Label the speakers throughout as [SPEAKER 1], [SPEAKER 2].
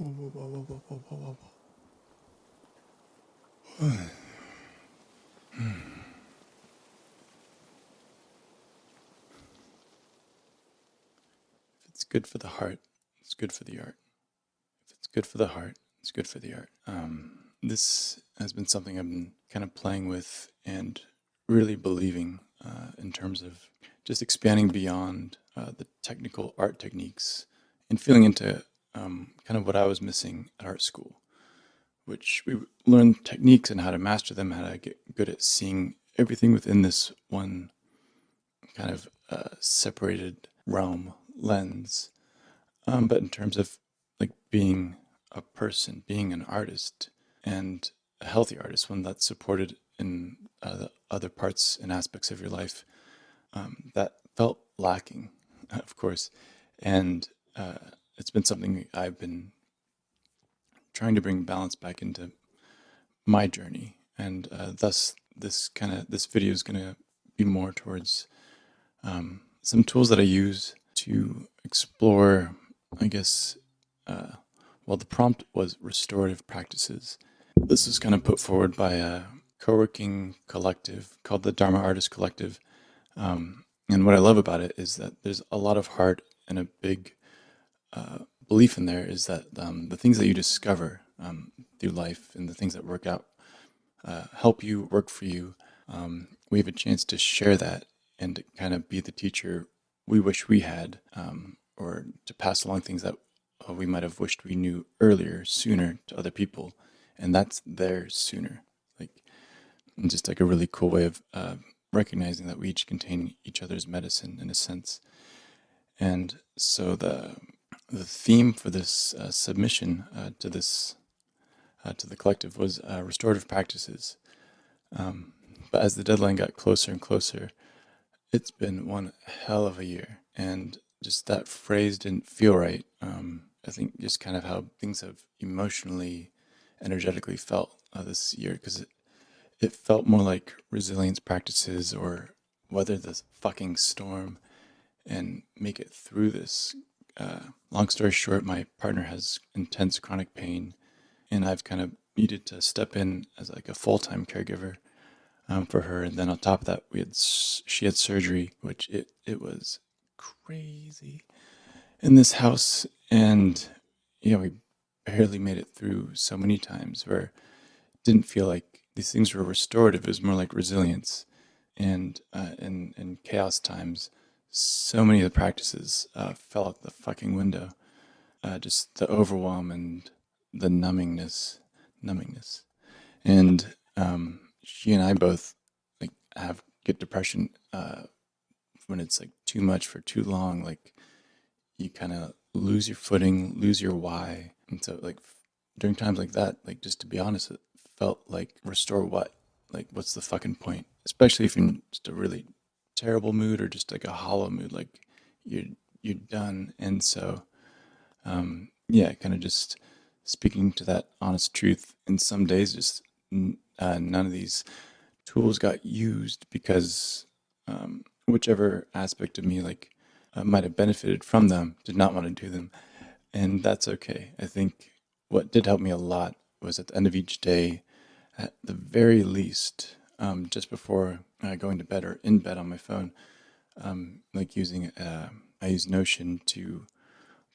[SPEAKER 1] If it's good for the heart, it's good for the art. If it's good for the heart, it's good for the art. This has been something I've been kind of playing with and really believing in terms of just expanding beyond the technical art techniques and feeling into kind of what I was missing at art school, which we learned techniques and how to master them, how to get good at seeing everything within this one kind of separated realm, lens. But in terms of like being a person, being an artist, and a healthy artist, one that's supported in the other parts and aspects of your life, that felt lacking, of course. And it's been something I've been trying to bring balance back into my journey. And thus, this video is going to be more towards some tools that I use to explore, I guess, well, the prompt was restorative practices. This was kind of put forward by a co-working collective called the Dharma Artist Collective. And what I love about it is that there's a lot of heart and a big belief in there is that the things that you discover through life and the things that work out help you, work for you. We have a chance to share that and to kind of be the teacher we wish we had, or to pass along things that we might have wished we knew earlier, sooner to other people. And that's there sooner. Like, and just like a really cool way of recognizing that we each contain each other's medicine in a sense. And so the theme for this submission to the collective was restorative practices. But as the deadline got closer and closer, it's been one hell of a year, and just that phrase didn't feel right. I think just kind of how things have emotionally, energetically felt this year, because it felt more like resilience practices or weather this fucking storm and make it through this. Long story short, my partner has intense chronic pain, and I've kind of needed to step in as like a full-time caregiver for her. And then on top of that, she had surgery, which it was crazy in this house, and we barely made it through so many times where it didn't feel like these things were restorative. It was more like resilience. And in chaos times, so many of the practices fell out the fucking window. Just the overwhelm and the numbingness. And she and I both like get depression when it's like too much for too long. Like you kind of lose your footing, lose your why. And so like during times like that, like just to be honest, it felt like restore what? Like what's the fucking point? Especially if you're in just a really terrible mood or just like a hollow mood, like you're done. And so yeah, kind of just speaking to that honest truth. And some days just none of these tools got used because whichever aspect of me like might have benefited from them did not want to do them, and that's okay. I think what did help me a lot was at the end of each day, at the very least, just before going to bed or in bed on my phone, like I use Notion to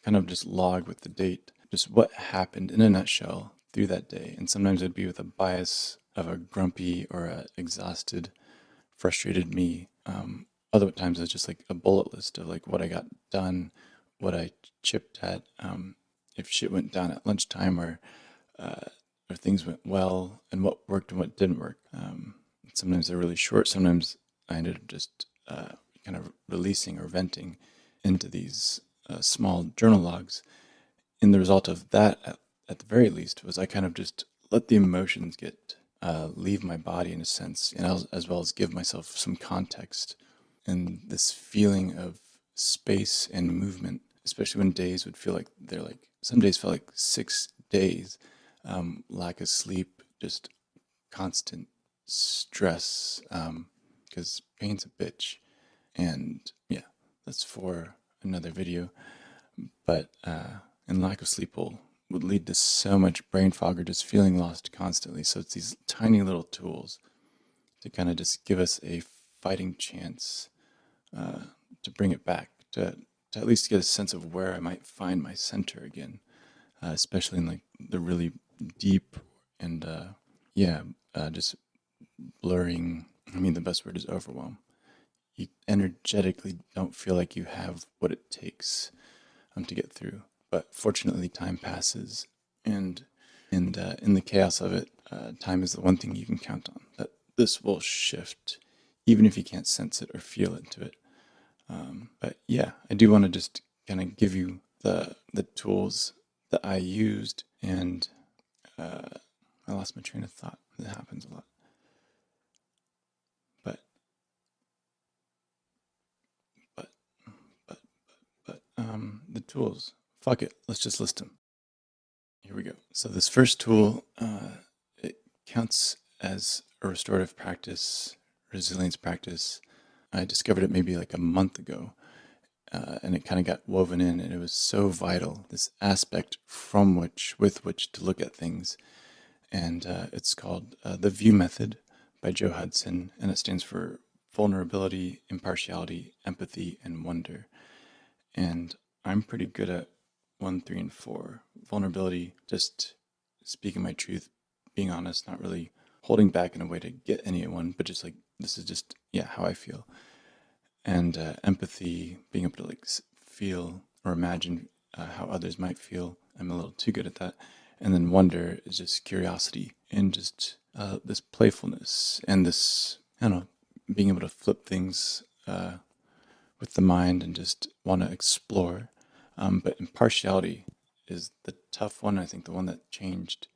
[SPEAKER 1] kind of just log with the date, just what happened in a nutshell through that day. And sometimes it'd be with a bias of a grumpy or a exhausted, frustrated me. Other times it's just like a bullet list of like what I got done, what I chipped at, if shit went down at lunchtime or things went well and what worked and what didn't work. Sometimes they're really short. Sometimes I ended up just kind of releasing or venting into these small journal logs. And the result of that, at the very least, was I kind of just let the emotions get leave my body in a sense, and as well as give myself some context and this feeling of space and movement, especially when days would feel like they're like, some days felt like 6 days, lack of sleep, just constant stress, because pain's a bitch. And yeah, that's for another video. But and lack of sleep will would lead to so much brain fog or just feeling lost constantly. So it's these tiny little tools to kind of just give us a fighting chance to bring it back, to at least get a sense of where I might find my center again, especially in like the really deep and just blurring. I mean, the best word is overwhelm. You energetically don't feel like you have what it takes to get through. But fortunately, time passes, and in the chaos of it, time is the one thing you can count on. That this will shift, even if you can't sense it or feel into it. But yeah, I do want to just kind of give you the tools that I used, and I lost my train of thought. That happens a lot. But but but the tools. Fuck it. Let's just list them. Here we go. So this first tool, it counts as a restorative practice, resilience practice. I discovered it maybe like a month ago, and it kind of got woven in, and it was so vital. This aspect with which to look at things, and it's called the View Method by Joe Hudson, and it stands for vulnerability, impartiality, empathy, and wonder. And I'm pretty good at 1, 3, and 4. Vulnerability, just speaking my truth, being honest, not really holding back in a way to get anyone, but just like, this is just, yeah, how I feel. And empathy, being able to like feel or imagine how others might feel. I'm a little too good at that. And then wonder is just curiosity and just this playfulness and this, I don't know, being able to flip things with the mind and just want to explore. But impartiality is the tough one. I think the one that changed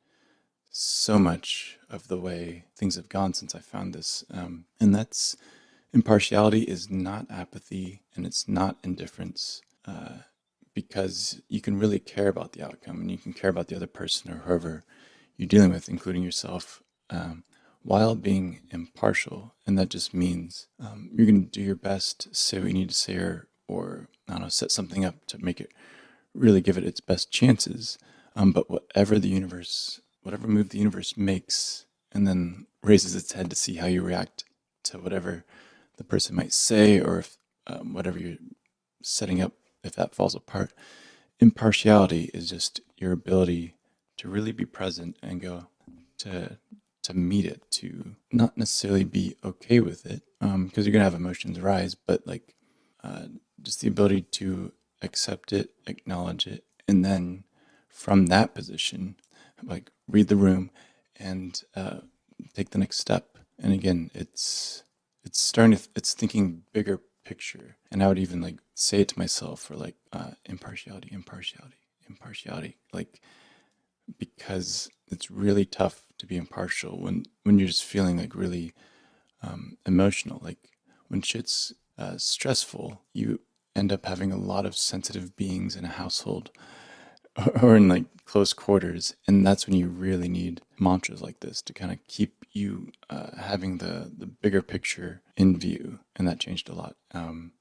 [SPEAKER 1] so much of the way things have gone since I found this. And that's impartiality is not apathy and it's not indifference, because you can really care about the outcome and you can care about the other person or whoever you're dealing with, including yourself, while being impartial. And that just means you're going to do your best, say what you need to say, or I don't know, set something up to make it really give it its best chances. But whatever move the universe makes, and then raises its head to see how you react to whatever the person might say, or if whatever you're setting up, if that falls apart. Impartiality is just your ability to really be present and go to meet it, to not necessarily be okay with it, because you're gonna have emotions rise, but like just the ability to accept it, acknowledge it, and then from that position, like read the room and take the next step. And again, it's thinking bigger picture. And I would even like say it to myself for like impartiality, impartiality, impartiality, like because it's really tough to be impartial when you're just feeling like really emotional. Like when shit's stressful, you end up having a lot of sensitive beings in a household or in like close quarters, and that's when you really need mantras like this to kind of keep you having the bigger picture in view. And that changed a lot. And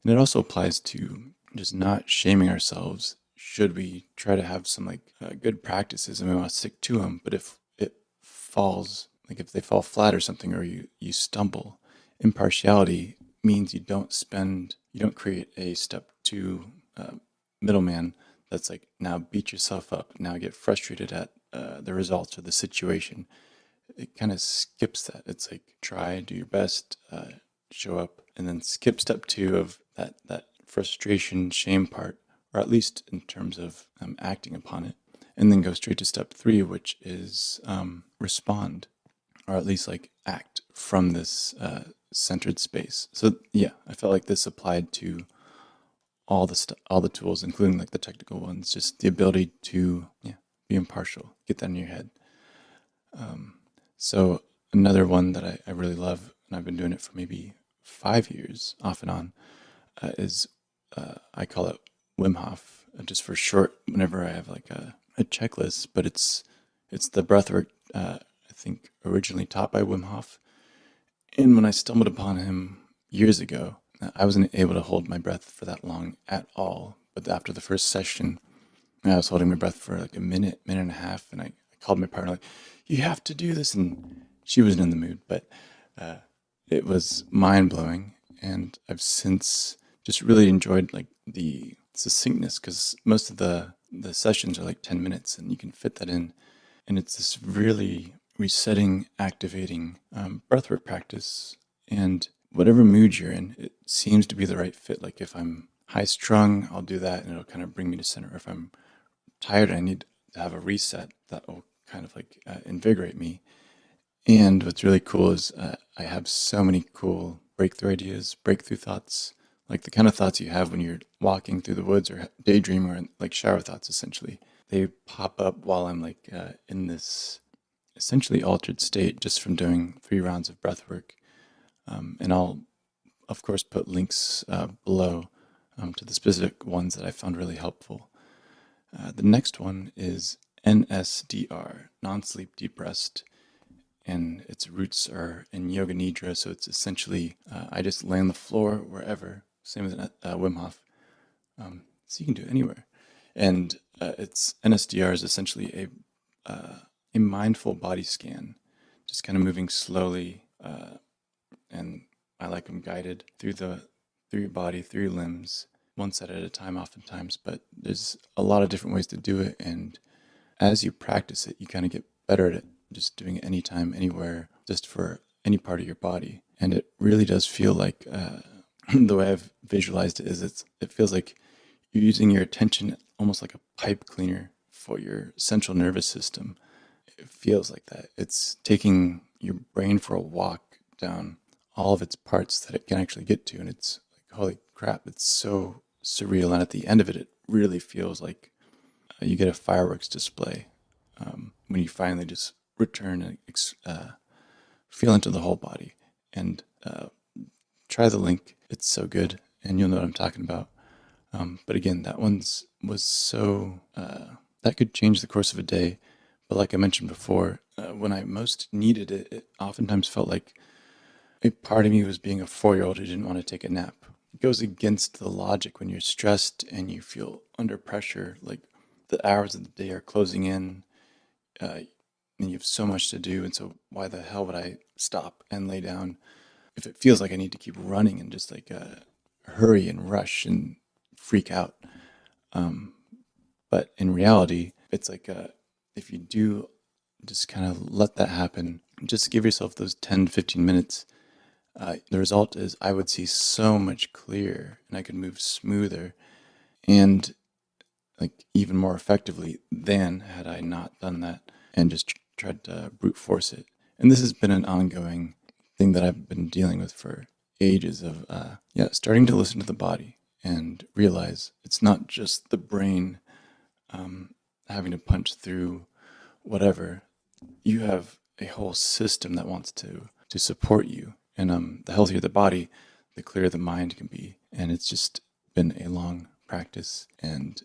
[SPEAKER 1] it also applies to just not shaming ourselves should we try to have some like good practices and we want to stick to them. But if it falls, like if they fall flat or something, or you stumble, impartiality means you don't create a step two middleman that's like, now beat yourself up, now get frustrated at the results or the situation. It kind of skips that. It's like, try, do your best, show up, and then skip step two of that frustration, shame part, or at least in terms of acting upon it, and then go straight to step three, which is respond, or at least like act from this centered space. So yeah, I felt like this applied to all the tools, including like the technical ones. Just the ability to be impartial, get that in your head. So another one that I really love, and I've been doing it for maybe 5 years off and on, is I call it Wim Hof, just for short. Whenever I have like a checklist, but it's the breathwork I think originally taught by Wim Hof. And when I stumbled upon him years ago, I wasn't able to hold my breath for that long at all. But after the first session, I was holding my breath for like a minute, minute and a half, and I called my partner like, "You have to do this," and she wasn't in the mood, but uh, it was mind blowing, and I've since just really enjoyed like the succinctness because most of the sessions are like 10 minutes, and you can fit that in, and it's this really resetting, activating breathwork practice, and whatever mood you're in, it seems to be the right fit. Like if I'm high strung, I'll do that, and it'll kind of bring me to center. If I'm tired, I need to have a reset that will kind of like invigorate me. And what's really cool is I have so many cool breakthrough ideas, breakthrough thoughts, like the kind of thoughts you have when you're walking through the woods or daydream or like shower thoughts, essentially. They pop up while I'm like in this essentially altered state just from doing 3 rounds of breath work. And I'll, of course, put links below to the specific ones that I found really helpful. The next one is NSDR, non-sleep deep rest, and its roots are in Yoga Nidra. So it's essentially I just lay on the floor wherever, same as Wim Hof. So you can do it anywhere. And it's NSDR is essentially a mindful body scan, just kind of moving slowly, and I like them guided through your body, through your limbs, one set at a time, oftentimes. But there's a lot of different ways to do it, and as you practice it, you kind of get better at it, just doing it anytime, anywhere, just for any part of your body. And it really does feel like the way I've visualized it is it feels like you're using your attention almost like a pipe cleaner for your central nervous system. It feels like that. It's taking your brain for a walk down all of its parts that it can actually get to. And it's like, holy crap, it's so surreal. And at the end of it, it really feels like you get a fireworks display when you finally just return and feel into the whole body. And try the link. It's so good, and you'll know what I'm talking about. But again, that one's was so that could change the course of a day. But like I mentioned before, when I most needed it, it oftentimes felt like a part of me was being a 4-year-old who didn't want to take a nap. It goes against the logic when you're stressed and you feel under pressure, like the hours of the day are closing in, and you have so much to do. And so, why the hell would I stop and lay down if it feels like I need to keep running and just like hurry and rush and freak out? But in reality, it's like if you do just kind of let that happen, just give yourself those 10, 15 minutes. The result is I would see so much clearer and I could move smoother and like even more effectively than had I not done that and just tried to brute force it. And this has been an ongoing thing that I've been dealing with for ages of starting to listen to the body and realize it's not just the brain having to punch through whatever. You have a whole system that wants to support you, and the healthier the body, the clearer the mind can be. And it's just been a long practice. And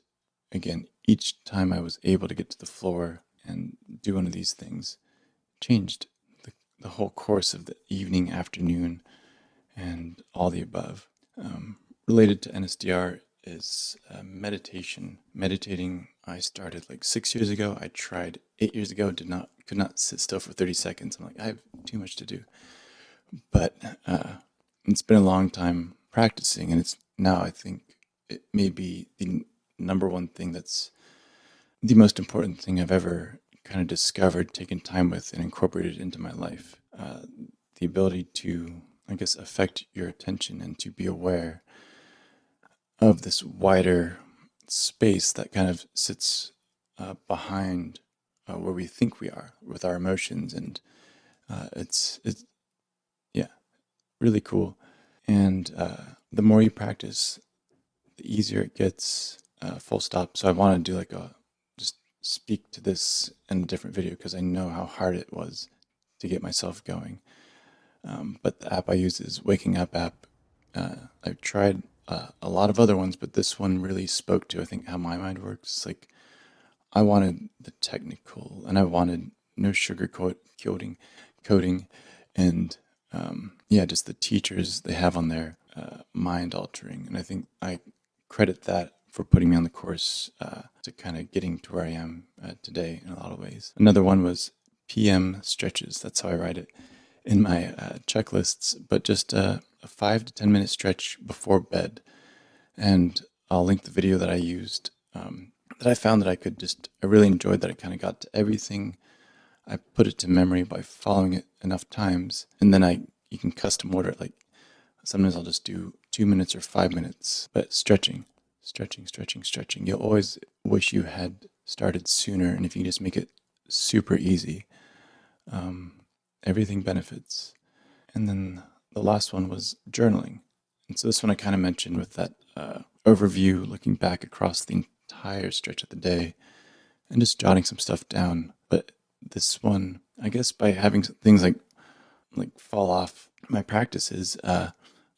[SPEAKER 1] again, each time I was able to get to the floor and do one of these things, changed the whole course of the evening, afternoon, and all the above. Related to NSDR is meditation. Meditating, I started like 6 years ago. I tried 8 years ago, could not sit still for 30 seconds. I'm like, I have too much to do. But it's been a long time practicing, and it's now I think it may be the number one thing that's the most important thing I've ever kind of discovered, taken time with, and incorporated into my life. The ability to, I guess, affect your attention and to be aware of this wider space that kind of sits behind where we think we are with our emotions, and it's yeah, really cool. And the more you practice, the easier it gets. Full stop. So I want to do like a just speak to this in a different video because I know how hard it was to get myself going. But the app I use is Waking Up app. I've tried a lot of other ones, but this one really spoke to I think how my mind works. It's like I wanted the technical, and I wanted no coding, and just the teachers they have on there, mind altering. And I think I credit that for putting me on the course to kind of getting to where I am today in a lot of ways. Another one was PM stretches. That's how I write it in my checklists, but just a 5 to 10 minute stretch before bed. And I'll link the video that I used that I found that I really enjoyed, that I kind of got to everything. I put it to memory by following it enough times, and then you can custom order it. Like sometimes I'll just do 2 minutes or 5 minutes, but stretching. You'll always wish you had started sooner, and if you can just make it super easy, everything benefits. And then the last one was journaling. And so this one I kind of mentioned with that overview, looking back across the entire stretch of the day and just jotting some stuff down. But this one, I guess by having things like fall off my practices, I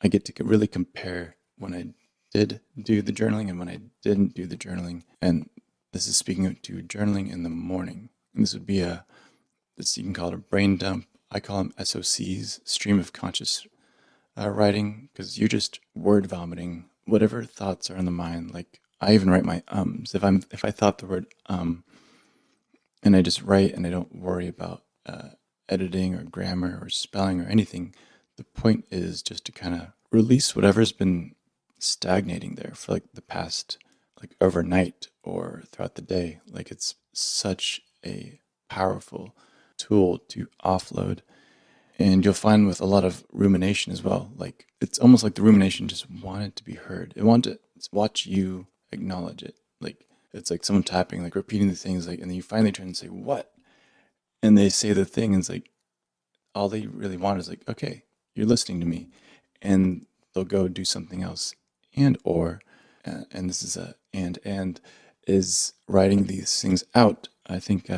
[SPEAKER 1] get to really compare when I did do the journaling and when I didn't do the journaling. And this is speaking to journaling in the morning. And this would be you can call it a brain dump. I call them SOCs, stream of conscious writing, because you're just word vomiting whatever thoughts are in the mind. Like I even write my ums. If I thought the word and I just write and I don't worry about editing or grammar or spelling or anything. The point is just to kind of release whatever's been stagnating there for like the past, like overnight or throughout the day. Like it's such a powerful tool to offload. And you'll find with a lot of rumination as well, like it's almost like the rumination just wanted to be heard. It wanted to watch you acknowledge it. Like it's like someone tapping, like repeating the things, like, and then you finally turn and say, "What?" And they say the thing, and it's like all they really want is like, "Okay, you're listening to me," and they'll go do something else. And this is and is writing these things out. I think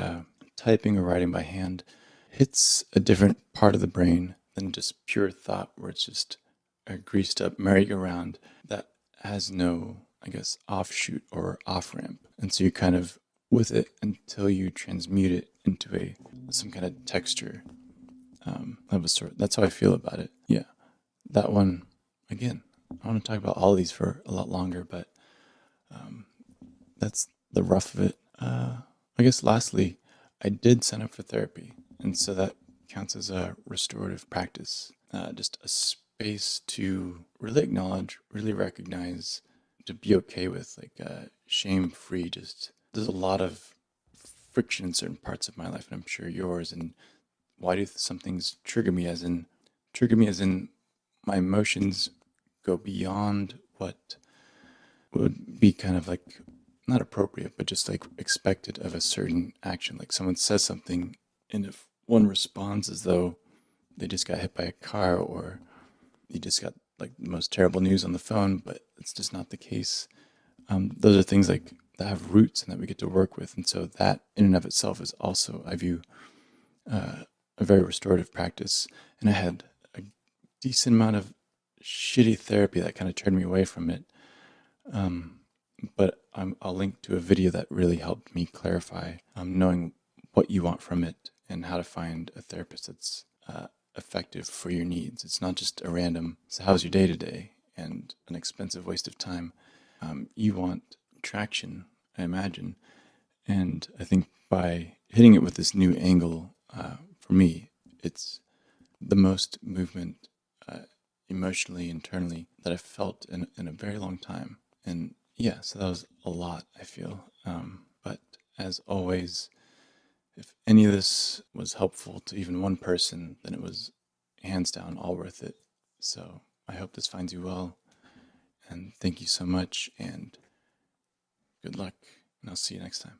[SPEAKER 1] typing or writing by hand hits a different part of the brain than just pure thought, where it's just a greased up merry-go-round that has no, I guess, offshoot or off ramp. And so you're kind of with it until you transmute it into some kind of texture of a sort. That's how I feel about it. Yeah, that one, again, I want to talk about all of these for a lot longer, but that's the rough of it. I guess lastly, I did sign up for therapy, and so that counts as a restorative practice, just a space to really acknowledge, really recognize, to be okay with, like shame-free. Just there's a lot of friction in certain parts of my life, and I'm sure yours. And why do some things trigger me? As in my emotions go beyond what would be kind of like not appropriate, but just like expected of a certain action. Like someone says something, and if one responds as though they just got hit by a car, or you just got like the most terrible news on the phone, but it's just not the case. Those are things like that have roots and that we get to work with. And so that in and of itself is also, I view, a very restorative practice. And I had a decent amount of shitty therapy that kind of turned me away from it. But I'll link to a video that really helped me clarify knowing what you want from it and how to find a therapist that's effective for your needs. It's not just a random, so how's your day today, and an expensive waste of time. You want traction, I imagine. And I think by hitting it with this new angle, for me, it's the most movement emotionally, internally, that I've felt in a very long time. And yeah, so that was a lot, I feel. But as always, if any of this was helpful to even one person, then it was hands down all worth it. So I hope this finds you well. And thank you so much, and good luck. And I'll see you next time.